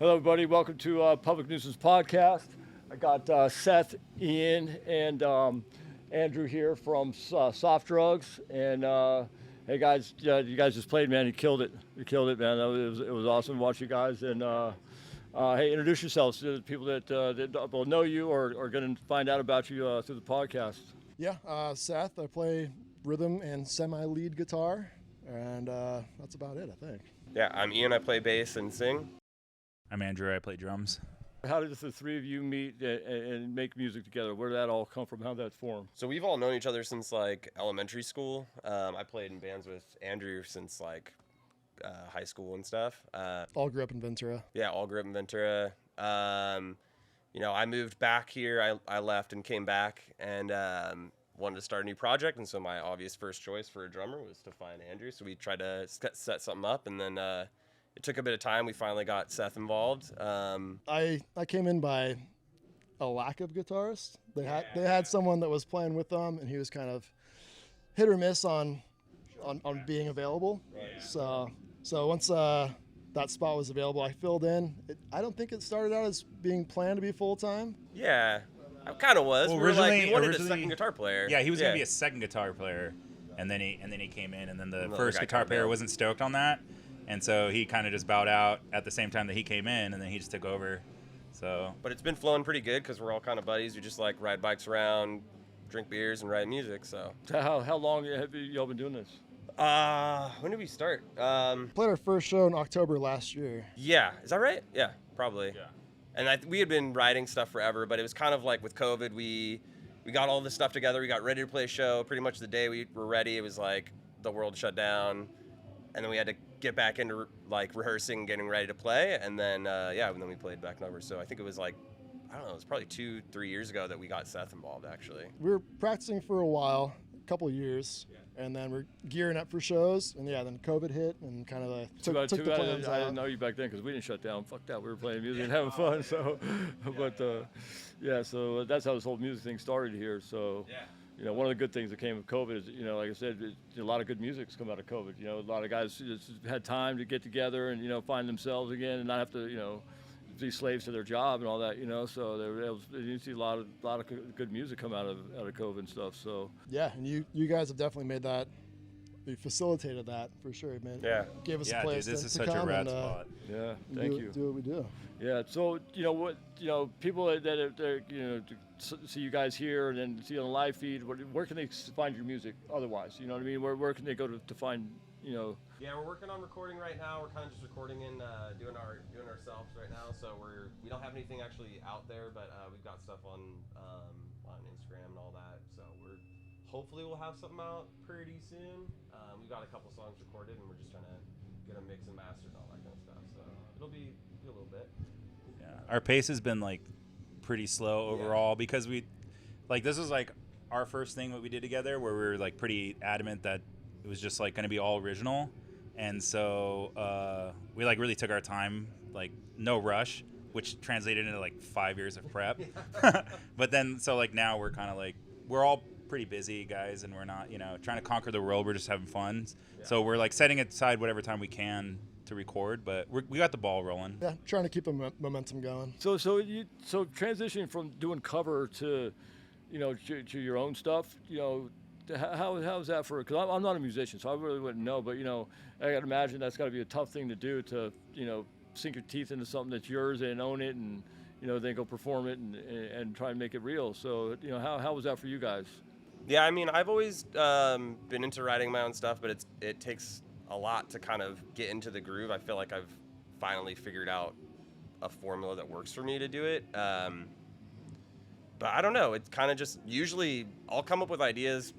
Hello, everybody. Welcome to Public Nuisance Podcast. I got Seth, Ian, and Andrew here from Soft Drugs. And hey, guys, you guys just played, man. You killed it. You killed it, man. It was awesome to watch you guys. And hey, introduce yourselves to the people that will know you or are going to find out about you through the podcast. Yeah, Seth. I play rhythm and semi-lead guitar, and that's about it, I think. Yeah, I'm Ian. I play bass and sing. I'm Andrew. I play drums. How did the three of you meet and make music together? Where did that all come from? How did that form? So we've all known each other since like elementary school. I played in bands with Andrew since like high school and stuff. All grew up in Ventura. Yeah, all grew up in Ventura. I moved back here. I left and came back and wanted to start a new project. And so my obvious first choice for a drummer was to find Andrew. So we tried to set something up, and then it took a bit of time. We finally got Seth involved. I came in by a lack of guitarists. They had someone that was playing with them, and he was kind of hit or miss on being available. Right. So once that spot was available, I filled in. I don't think it started out as being planned to be full time. Yeah, I kind of was. Well, we wanted a second guitar player. Yeah, he was gonna be a second guitar player, and then he came in, and then the first guitar player wasn't stoked on that. And so he kind of just bowed out at the same time that he came in, and then he just took over. So, but it's been flowing pretty good because we're all kind of buddies. We just like ride bikes around, drink beers, and write music. So how long have you all been doing this? When did we start? Played our first show in October last year. Yeah, is that right? Yeah, probably. yeah. And we had been writing stuff forever, but it was kind of like with COVID, we got all this stuff together. We got ready to play a show pretty much the day we were ready. It was like the world shut down, and then we had to get back into like rehearsing, getting ready to play, and then and then we played back in over. So I think it was like, I don't know, it was probably 2-3 years ago that we got Seth involved actually. We were practicing for a while, a couple of years, and then we're gearing up for shows, and then COVID hit and kind of took the plans out. I didn't know you back then because we didn't shut down. Fuck that, we were playing music and having fun. So, but so that's how this whole music thing started here. So. Yeah. One of the good things that came with COVID is, like I said, a lot of good music's come out of COVID. A lot of guys just had time to get together and, find themselves again and not have to, be slaves to their job and all that, So you see a lot of good music come out of COVID and stuff. So yeah, and you guys have definitely made that. We facilitated that for sure, man. Yeah. Gave us a place dude, this to is such come a rad and, spot. Yeah, thank you. Do what we do. Yeah, so people that see you guys here and then see on the live feed. Where can they find your music? Otherwise, you know what I mean? Where can they go to find? Yeah, we're working on recording right now. We're kind of just recording and doing ourselves right now. So we don't have anything actually out there, but we've got stuff on Instagram and all that. So hopefully we'll have something out pretty soon. We've got a couple songs recorded, and we're just trying to get them mixed and mastered and all that kind of stuff. So it'll be a little bit. Yeah, our pace has been like pretty slow overall because this was like our first thing that we did together, where we were like pretty adamant that it was just like going to be all original, and so we like really took our time, like no rush, which translated into like 5 years of prep. But then so like now we're kind of like we're all pretty busy guys, and we're not trying to conquer the world. We're just having fun. Yeah. So we're like setting aside whatever time we can to record, but we got the ball rolling. Yeah, trying to keep the momentum going. So transitioning from doing cover to to your own stuff, how's that for? Because I'm not a musician, so I really wouldn't know. But I gotta imagine that's got to be a tough thing to do, to sink your teeth into something that's yours and own it, and then go perform it and try and make it real. So how was that for you guys? Yeah, I mean, I've always been into writing my own stuff, but it takes a lot to kind of get into the groove. I feel like I've finally figured out a formula that works for me to do it. But I don't know. It's kind of just usually I'll come up with ideas.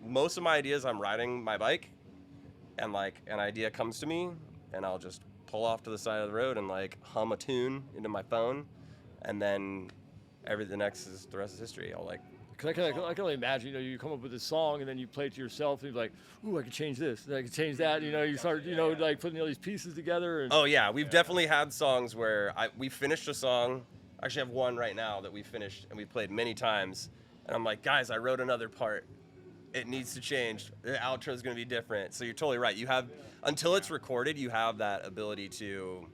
Most of my ideas I'm riding my bike, and like an idea comes to me, and I'll just pull off to the side of the road and like hum a tune into my phone, and then the rest is history. I'll like. Cause I can only imagine, you come up with a song and then you play it to yourself and you're like, ooh, I could change this, and I could change that. You start, like putting all these pieces together. And, oh yeah, we've definitely had songs where we finished a song. I actually have one right now that we finished and we played many times. And I'm like, guys, I wrote another part. It needs to change. The outro is going to be different. So you're totally right. You have, until it's recorded, you have that ability to,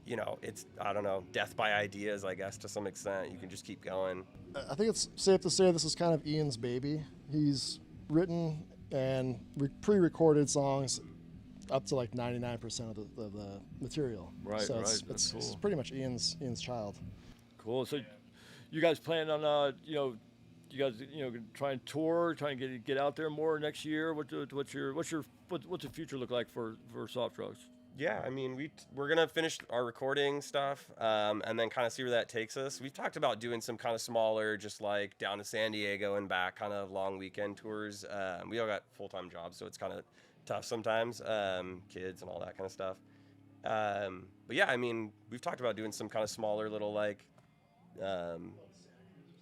you know, it's, I don't know, death by ideas, I guess, to some extent. You can just keep going. I think it's safe to say this is kind of Ian's baby. He's written and pre-recorded songs up to like 99% of the material. Right, so right. It's Cool. pretty much Ian's child. Cool. So, you guys plan on you guys try and tour, try and get out there more next year? What's the future look like for Soft Drugs? Yeah, I mean, we're gonna finish our recording stuff, and then kind of see where that takes us. We've talked about doing some kind of smaller, just like down to San Diego and back, kind of long weekend tours. We all got full-time jobs, so it's kind of tough sometimes, kids and all that kind of stuff. But yeah, I mean, we've talked about doing some kind of smaller little like,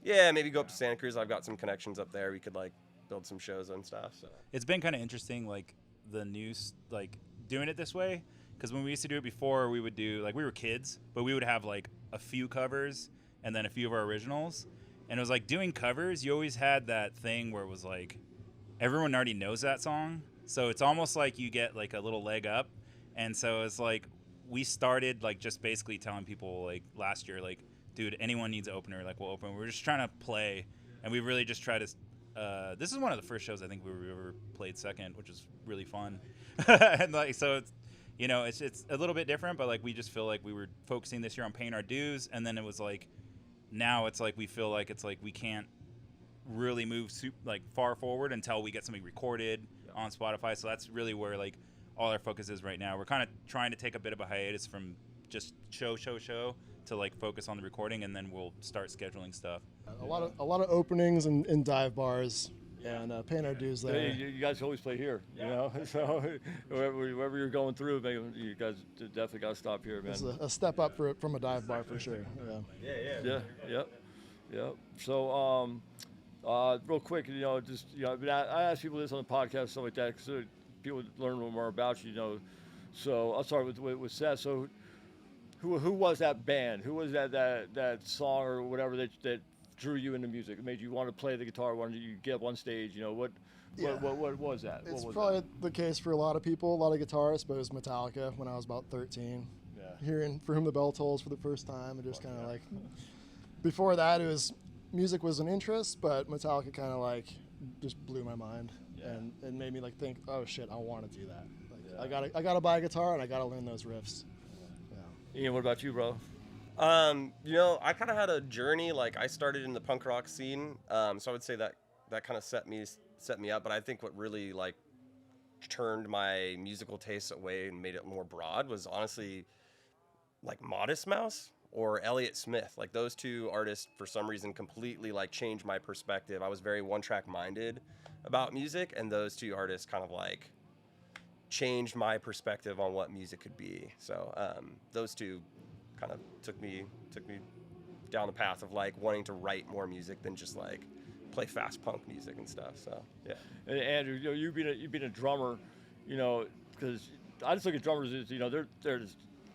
yeah, maybe go up to Santa Cruz. I've got some connections up there. We could like build some shows and stuff. So It's been kind of interesting, like the news, like doing it this way. Because when we used to do it before, we would do, like, we were kids, but we would have, like, a few covers and then a few of our originals. And it was like doing covers, you always had that thing where it was like, everyone already knows that song. So it's almost like you get, like, a little leg up. And so it's like, we started, like, just basically telling people, like, last year, like, dude, anyone needs an opener, like, we'll open. We're just trying to play. And we really just try to, this is one of the first shows I think we ever played second, which is really fun. And, like, so it's, you know, it's a little bit different, but like we just feel like we were focusing this year on paying our dues, and then it was like now it's like we feel like it's like we can't really move like far forward until we get something recorded on Spotify. So that's really where like all our focus is right now. We're kind of trying to take a bit of a hiatus from just show to like focus on the recording, and then we'll start scheduling stuff. A lot of openings in dive bars. And paying our dues there. You guys always play here, you know. So wherever you're going through, man, you guys definitely got to stop here, man. It's a step up from a dive bar for sure. Yeah. Yep. So real quick, you know, just I ask people this on the podcast, stuff like that, so people learn a little more about you, you know. So I'll start with Seth. So who was that band? Who was that song or whatever that drew you into music? It made you want to play the guitar, wanted you get up on stage, you know, what was that? It's probably the case for a lot of people, a lot of guitarists, but it was Metallica when I was about 13. Yeah. Hearing For Whom the Bell Tolls for the first time, and just kind of like, before that music was an interest, but Metallica kind of like just blew my mind and made me like think, oh shit, I want to do that. Like, I gotta buy a guitar and I gotta learn those riffs. Yeah. Ian, what about you, bro? You know, I kind of had a journey. Like I started in the punk rock scene, so I would say that kind of set me up. But I think what really like turned my musical tastes away and made it more broad was honestly like Modest Mouse or Elliott Smith. Like those two artists, for some reason, completely like changed my perspective. I was very one-track minded about music, and those two artists kind of like changed my perspective on what music could be. So those two kind of took me down the path of like wanting to write more music than just like play fast punk music and stuff. So yeah. And Andrew, you know, you've been a drummer, you know, because I just look at drummers as, you know,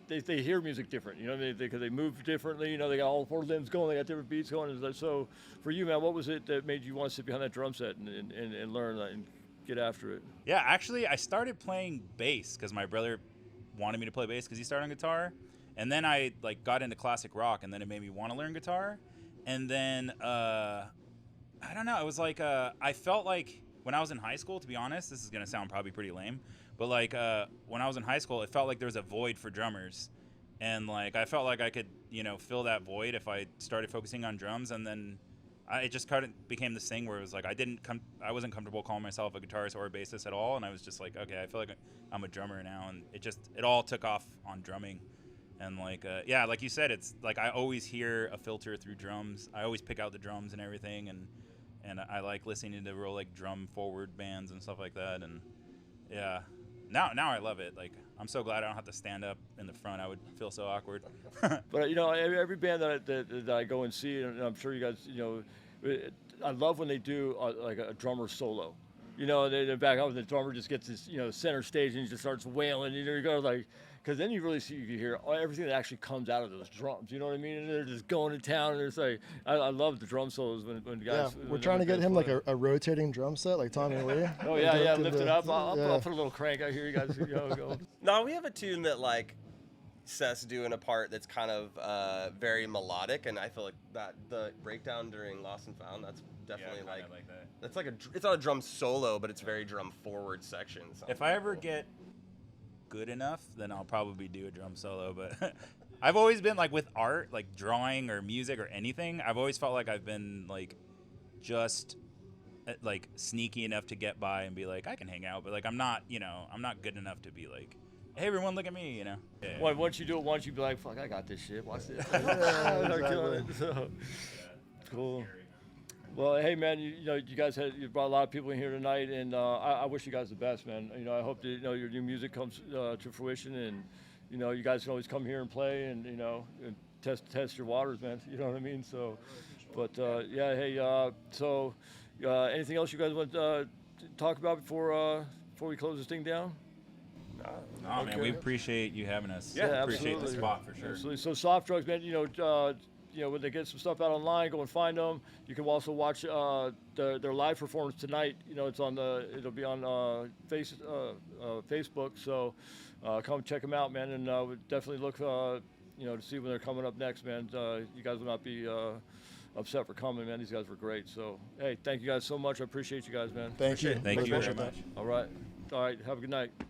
they hear music different, you know, because they move differently, you know, they got all four limbs going, they got different beats going. So for you, man, what was it that made you want to sit behind that drum set and learn and get after it? Yeah, actually, I started playing bass because my brother wanted me to play bass because he started on guitar. And then I like got into classic rock, and then it made me want to learn guitar. And then I don't know, it was like I felt like when I was in high school, to be honest, this is gonna sound probably pretty lame, but like when I was in high school, it felt like there was a void for drummers, and like I felt like I could, you know, fill that void if I started focusing on drums. And then it just kind of became this thing where it was like I wasn't comfortable calling myself a guitarist or a bassist at all, and I was just like, okay, I feel like I'm a drummer now, and it all took off on drumming. And like, yeah, like you said, it's like I always hear a filter through drums. I always pick out the drums and everything, and I like listening to real like drum forward bands and stuff like that. And yeah, now I love it. Like I'm so glad I don't have to stand up in the front. I would feel so awkward. But you know, every band that I go and see, and I'm sure you guys, you know, I love when they do like a drummer solo. You know, they back up and the drummer just gets this, you know, center stage and he just starts wailing. You know, you go like. Because then you really see, you hear everything that actually comes out of those drums. You know what I mean? And they're just going to town. And it's like, I love the drum solos when guys. Yeah, we're trying to get him like a rotating drum set, like Tommy Lee. Oh yeah, lift it up. I'll put a little crank out here. You guys, you know, go. No, we have a tune that like Seth's doing a part that's kind of very melodic, and I feel like that the breakdown during Lost and Found, that's definitely kinda like that. that's like it's not a drum solo, but it's very drum forward section. If I ever get good enough, then I'll probably do a drum solo. But I've always been like with art, like drawing or music or anything. I've always felt like I've been like just like sneaky enough to get by and be like, I can hang out, but like I'm not good enough to be like, hey everyone, look at me, you know. Yeah. Well, once you do it once, you be like, fuck, I got this shit. Watch this. Yeah, Start killing exactly. it. So, cool. Well, hey man, you guys you brought a lot of people in here tonight, and I wish you guys the best, man. I hope that your new music comes to fruition, and you guys can always come here and play, and and test your waters, man. You know what I mean? So, but yeah, hey, so anything else you guys want to talk about before we close this thing down? No, man, we appreciate you having us. Yeah, appreciate the absolutely. spot for sure. Absolutely. So Soft Drugs, man, when they get some stuff out online, go and find them. You can also watch their live performance tonight. It'll be on Facebook. So come check them out, man, and we definitely look to see when they're coming up next, man. You guys will not be upset for coming, man. These guys were great. So hey, thank you guys so much. I appreciate you guys, man. Thank you. Thank you very Appreciate that. much. All right. Have a good night.